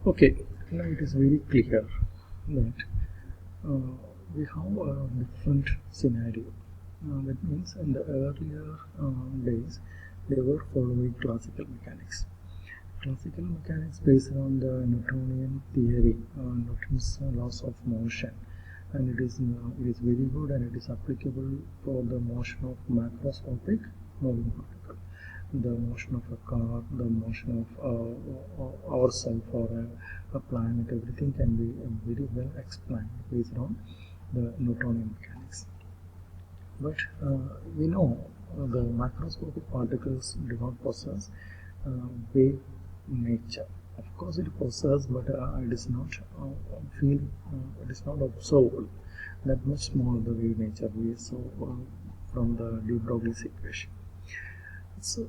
Okay, now it is very clear that uh, we have a different scenario. That means in the earlier days, they were following classical mechanics. Classical mechanics based on the Newtonian theory, Newton's laws of motion, and it is very good and it is applicable for the motion of macroscopic moving particle, the motion of a car, the motion of ourselves or a planet. Everything can be very well explained based on the Newtonian mechanics. But we know the macroscopic particles do not possess wave nature. Of course, it possesses, but it is not feel. It is not observable. That much small the wave nature we saw from the de Broglie's equation. So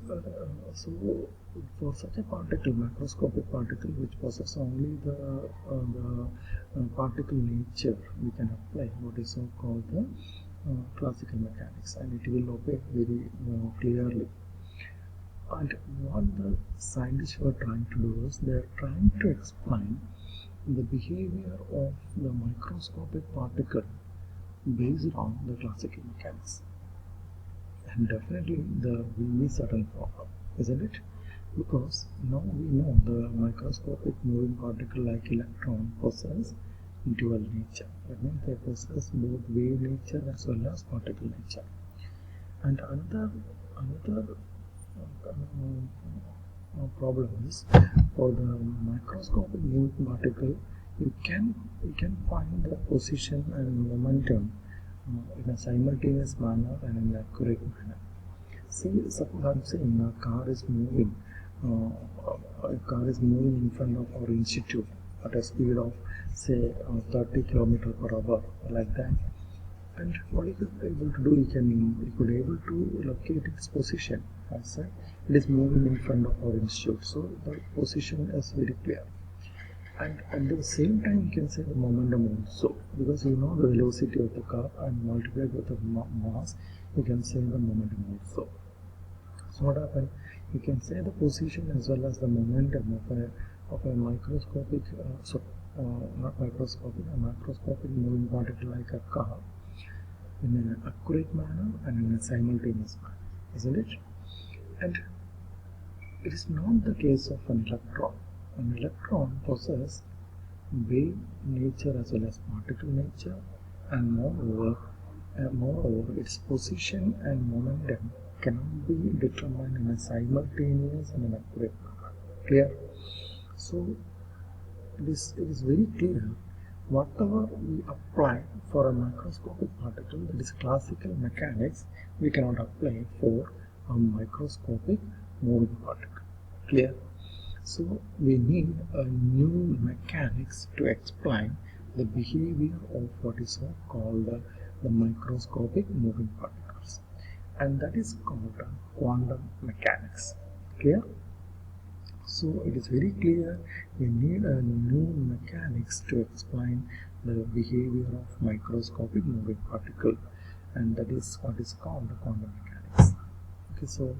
for such a particle, macroscopic particle, which possesses only the particle nature, we can apply what is so called the classical mechanics, and it will obey very clearly. And what the scientists were trying to do is they are trying to explain the behavior of the microscopic particle based on the classical mechanics. And definitely there will be certain problem, isn't it? Because now we know the microscopic moving particle like electron possess dual nature. That means they possess both wave nature as well as particle nature. And another problem is for the microscopic moving particle, you can find the position and momentum in a simultaneous manner and in an accurate manner. See, suppose I'm saying a car is moving. In front of our institute at a speed of say 30 km per hour, like that. And what you could be able to do, you could able to locate its position. I said it is moving in front of our institute, so the position is very clear. And at the same time, you can say the momentum also, because you know the velocity of the car and multiplied with the mass, you can say the momentum also. So what happens? You can say the position as well as the momentum of a microscopic, not microscopic, a macroscopic moving particle like a car in an accurate manner and in a simultaneous manner, isn't it? And it is not the case of an electron. An electron possesses wave nature as well as particle nature, and moreover, its position and momentum cannot be determined in a simultaneous and an accurate manner. Clear? So it is very clear. Whatever we apply for a microscopic particle, that is classical mechanics, we cannot apply for a microscopic moving particle. Clear? So we need a new mechanics to explain the behavior of what is so called the microscopic moving particles, and that is called quantum mechanics. Clear? So it is very clear we need a new mechanics to explain the behavior of microscopic moving particle, and that is what is called the quantum mechanics. Okay, so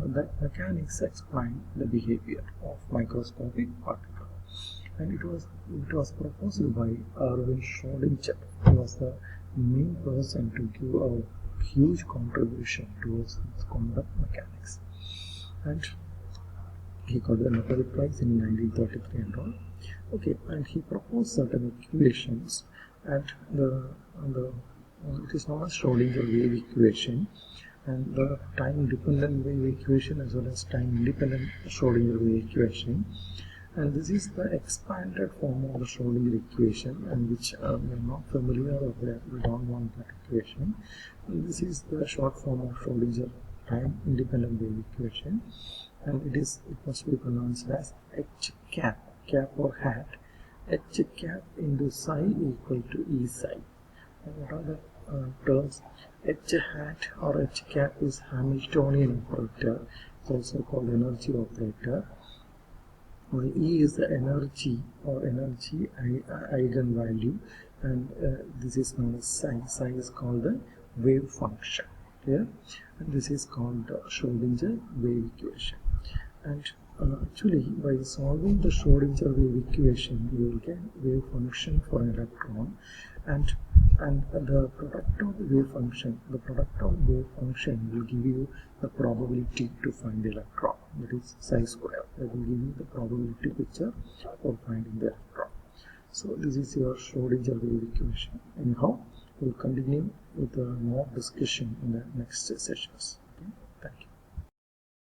that mechanics explain the behavior of microscopic particle, and it was proposed by Erwin Schrödinger. He was the main person to give a huge contribution towards quantum mechanics, and he got the Nobel Prize in 1933 and all. Okay, and he proposed certain equations, and it is known as Schrödinger wave equation, and the time-dependent wave equation as well as time-independent Schrödinger wave equation. And this is the expanded form of the Schrödinger equation, and which we are not familiar with. We don't want that equation. And this is the short form of Schrödinger time-independent wave equation, and it must be pronounced as H cap or hat, H cap into psi equal to E psi. And what are the terms? H hat or H cap is Hamiltonian operator. It's also called energy operator. E is the energy or energy eigenvalue, and this is known as psi. Psi is called the wave function. Clear? And this is called Schrödinger wave equation. And Actually, by solving the Schrodinger wave equation, you will get wave function for an electron, and the product of wave function will give you the probability to find the electron. That is psi square. That will give you the probability picture for finding the electron. So this is your Schrodinger wave equation. Anyhow, we'll continue with more discussion in the next sessions.